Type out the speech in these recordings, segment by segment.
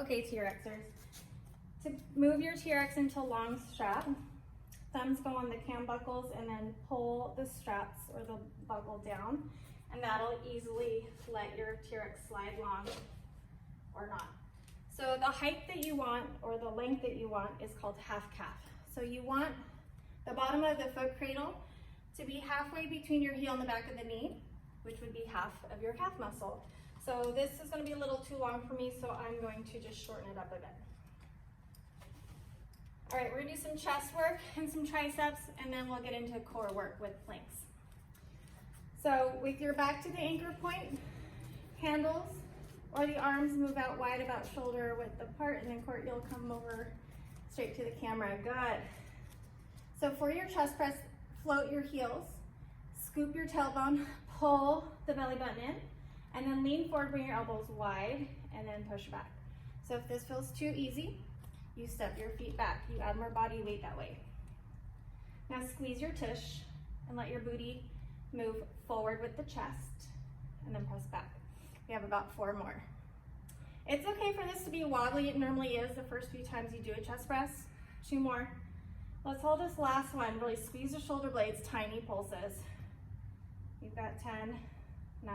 Okay, TRXers. To move your TRX into a long strap, thumbs go on the cam buckles and then pull the straps or the buckle down, and that'll easily let your TRX slide long or not. So the height that you want or the length that you want is called half calf. So you want the bottom of the foot cradle to be halfway between your heel and the back of the knee, which would be half of your calf muscle. So this is going to be a little too long for me, so I'm going to just shorten it up a bit. All right, we're going to do some chest work and some triceps, and then we'll get into core work with planks. So with your back to the anchor point, handles or the arms move out wide about shoulder width apart, and then Court, you'll come over straight to the camera. Good. So for your chest press, float your heels, scoop your tailbone, pull the belly button in, and then lean forward, bring your elbows wide, and then push back. So if this feels too easy, you step your feet back. You add more body weight that way. Now squeeze your tush and let your booty move forward with the chest, and then press back. We have about 4 more. It's okay for this to be wobbly. It normally is the first few times you do a chest press. 2 more. Let's hold this last one. Really squeeze the shoulder blades, tiny pulses. You've got 10, 9,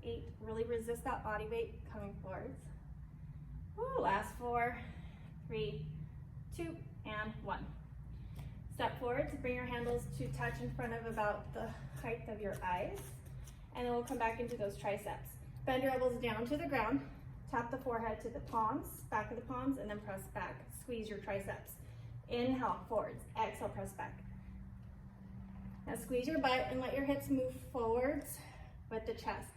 8. Really resist that body weight coming forwards. Woo, last 4, 3, 2, and 1. Step forward to bring your handles to touch in front of about the height of your eyes. And then we'll come back into those triceps. Bend your elbows down to the ground. Tap the forehead to the palms, back of the palms, and then press back. Squeeze your triceps. Inhale, forwards. Exhale, press back. Now squeeze your butt and let your hips move forwards with the chest.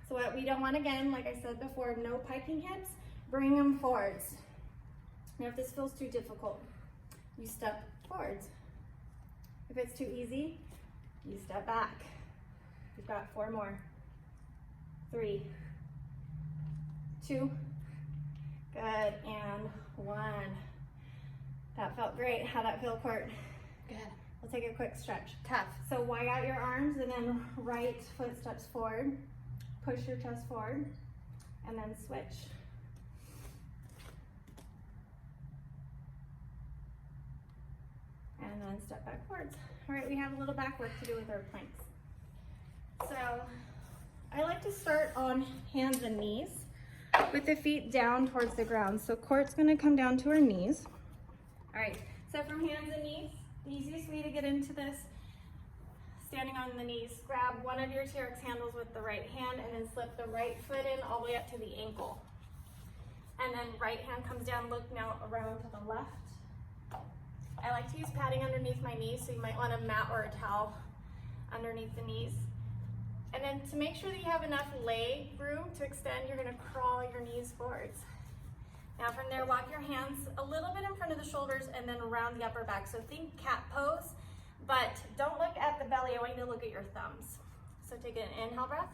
So what we don't want, again, like I said before, no piking hips, bring them forwards. Now if this feels too difficult, you step forwards. If it's too easy, you step back. You've got 4 more. 3, 2, good, and 1. That felt great. How'd that feel, Court? Good. We'll take a quick stretch. Tough. So wide out your arms and then right foot steps forward. Push your chest forward and then switch. And then step back forwards. All right, we have a little back work to do with our planks. So I like to start on hands and knees with the feet down towards the ground. So Court's gonna come down to her knees. All right, so from hands and knees, the easiest way to get into this, standing on the knees, grab one of your TRX handles with the right hand and then slip the right foot in all the way up to the ankle. And then right hand comes down, look now around to the left. I like to use padding underneath my knees, so you might want a mat or a towel underneath the knees. And then to make sure that you have enough leg room to extend, you're gonna crawl your knees forwards. Now from there, walk your hands a little bit in front of the shoulders and then around the upper back. So think cat pose, but don't look at the belly. I want you to look at your thumbs. So take an inhale breath,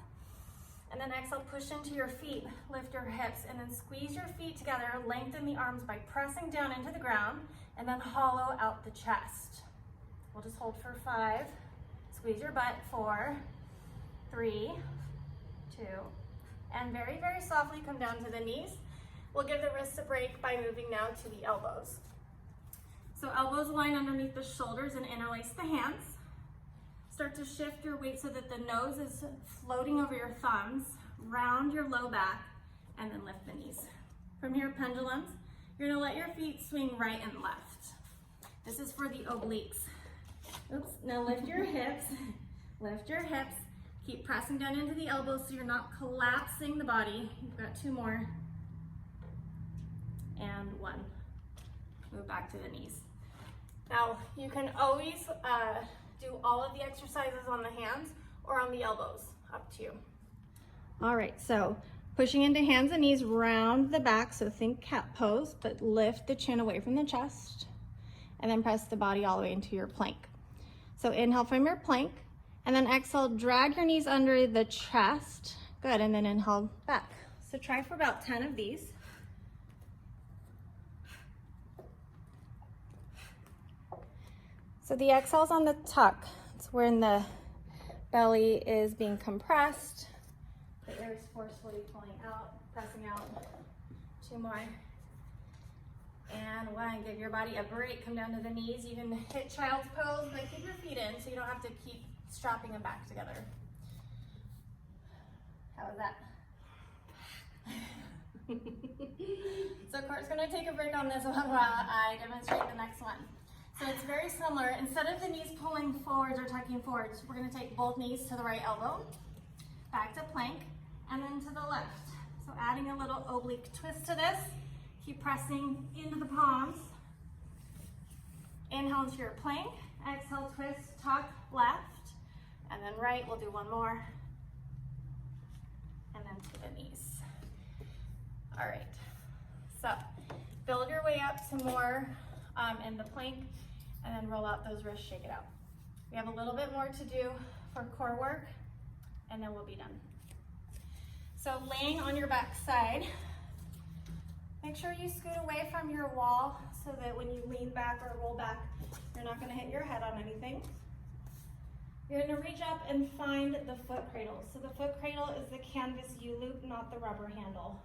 and then exhale, push into your feet, lift your hips, and then squeeze your feet together, lengthen the arms by pressing down into the ground, and then hollow out the chest. We'll just hold for 5, squeeze your butt, 4, 3, 2, and very, very softly come down to the knees. We'll give the wrists a break by moving now to the elbows. So elbows line underneath the shoulders and interlace the hands. Start to shift your weight so that the nose is floating over your thumbs, round your low back, and then lift the knees. From here, pendulums. You're gonna let your feet swing right and left. This is for the obliques. Oops, now lift your hips, lift your hips. Keep pressing down into the elbows so you're not collapsing the body. You've got 2 more. And 1. Move back to the knees. Now, you can always do all of the exercises on the hands or on the elbows, up to you. All right, so pushing into hands and knees, round the back, so think cat pose, but lift the chin away from the chest, and then press the body all the way into your plank. So inhale from your plank, and then exhale, drag your knees under the chest. Good, and then inhale back. So try for about 10 of these. So the exhale's on the tuck. It's when the belly is being compressed. The air is forcefully pulling out, pressing out 2 more. And 1. Give your body a break. Come down to the knees. You can hit child's pose, but keep your feet in so you don't have to keep strapping them back together. How was that? So Court's going to take a break on this one while I demonstrate the next one. So it's very similar. Instead of the knees pulling forwards or tucking forwards, we're going to take both knees to the right elbow, back to plank, and then to the left. So adding a little oblique twist to this. Keep pressing into the palms. Inhale into your plank. Exhale, twist, tuck, left, and then right. We'll do 1 more. And then to the knees. All right. So build your way up some more in the plank, and then roll out those wrists, shake it out. We have a little bit more to do for core work, and then we'll be done. So laying on your back side, make sure you scoot away from your wall so that when you lean back or roll back, you're not going to hit your head on anything. You're going to reach up and find the foot cradle. So the foot cradle is the canvas U-loop, not the rubber handle.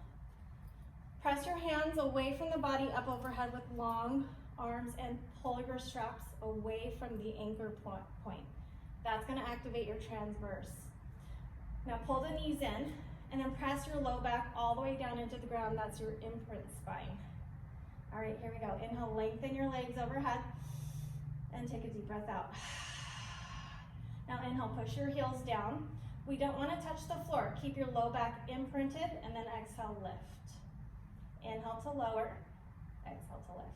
Press your hands away from the body up overhead with long arms and pull your straps away from the anchor point. That's going to activate your transverse. Now pull the knees in and then press your low back all the way down into the ground. That's your imprint spine. All right, here we go. Inhale, lengthen your legs overhead and take a deep breath out. Now inhale, push your heels down. We don't want to touch the floor. Keep your low back imprinted and then exhale, lift. Inhale to lower, exhale to lift.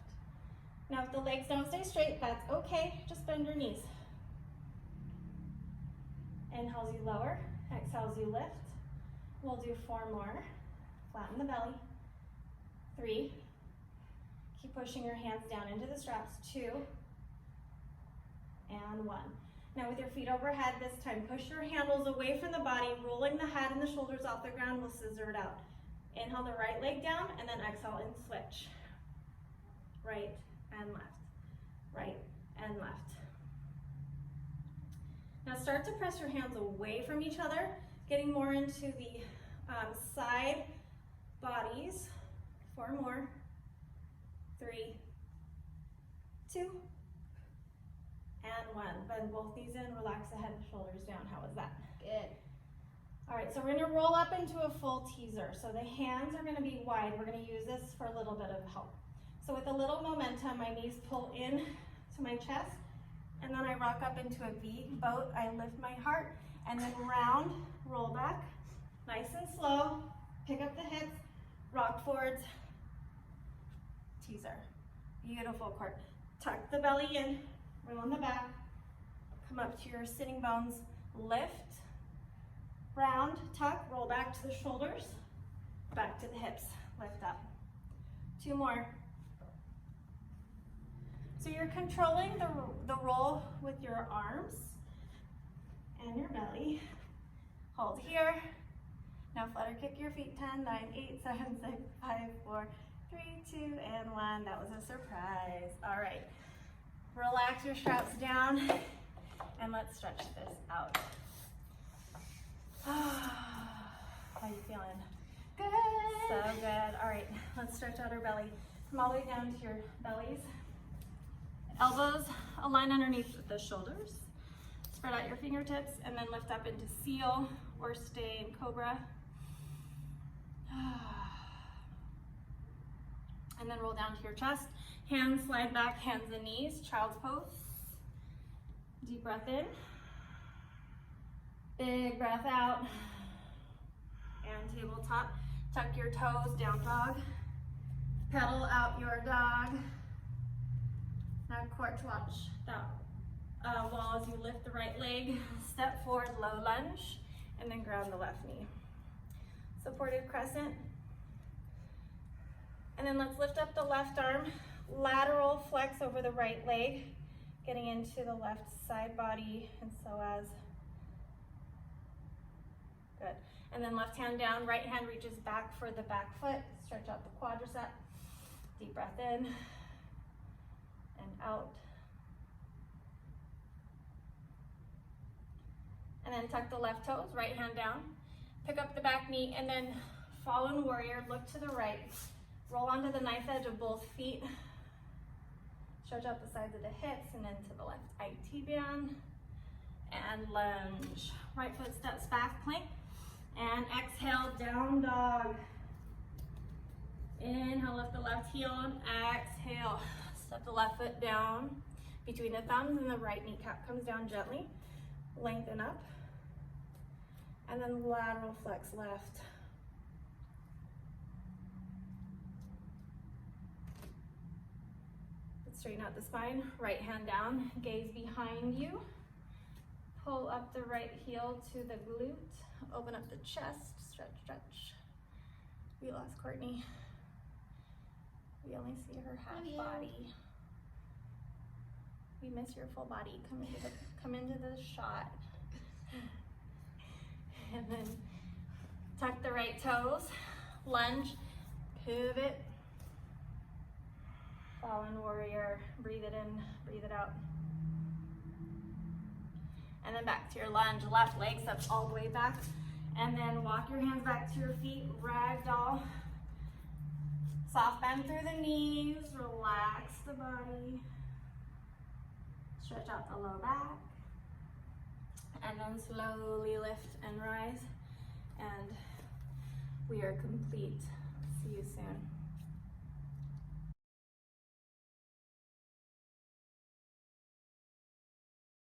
Now if the legs don't stay straight, that's okay. Just bend your knees. Inhales you lower, exhales you lift. We'll do 4 more. Flatten the belly. 3. Keep pushing your hands down into the straps. 2. And 1. Now with your feet overhead this time, push your handles away from the body, rolling the head and the shoulders off the ground. We'll scissor it out. Inhale the right leg down and then exhale and switch. Right and left. Right and left. Now start to press your hands away from each other, getting more into the side bodies. 4 more. 3, 2, and 1. Bend both knees in, relax the head and shoulders down. How was that? Good. All right, so we're gonna roll up into a full teaser. So the hands are gonna be wide. We're gonna use this for a little bit of help. So with a little momentum, my knees pull in to my chest, and then I rock up into a V boat. I lift my heart, and then round, roll back, nice and slow. Pick up the hips, rock forwards, teaser. Beautiful, Court. Tuck the belly in, roll on the back, come up to your sitting bones, lift, round, tuck, roll back to the shoulders, back to the hips, lift up. 2 more. So you're controlling the roll with your arms and your belly. Hold here. Now flutter kick your feet. 10, 9, 8, 7, 6, 5, 4, 3, 2, and 1. That was a surprise. All right. Relax your straps down and let's stretch this out. How you feeling? Good. So good. All right, let's stretch out our belly. Come all the way down to your bellies. Elbows align underneath the shoulders. Spread out your fingertips and then lift up into seal or stay in cobra. And then roll down to your chest. Hands slide back, hands and knees, child's pose. Deep breath in. Big breath out. And tabletop. Tuck your toes, down dog. Pedal out your dog. Now Court, watch that wall as you lift the right leg. Step forward, low lunge, and then ground the left knee. Supported crescent. And then let's lift up the left arm. Lateral flex over the right leg, getting into the left side body and psoas. Good. And then left hand down, right hand reaches back for the back foot. Stretch out the quadricep. Deep breath in and out. And then tuck the left toes, right hand down. Pick up the back knee and then fallen warrior, look to the right. Roll onto the knife edge of both feet. Stretch out the sides of the hips and into the left IT band. And lunge. Right foot steps back, plank. And exhale, down dog. Inhale, lift the left heel and exhale. Step the left foot down between the thumbs and the right kneecap comes down gently. Lengthen up. And then lateral flex left. Straighten out the spine, right hand down, gaze behind you. Pull up the right heel to the glute. Open up the chest, stretch, stretch. We lost Courtney. We only see her half body. We miss your full body. Come into the shot. And then tuck the right toes, lunge, pivot. Fallen warrior, breathe it in, breathe it out. And then back to your lunge, left leg steps all the way back. And then walk your hands back to your feet, ragdoll. Soft bend through the knees, relax the body. Stretch out the low back. And then slowly lift and rise. And we are complete. See you soon.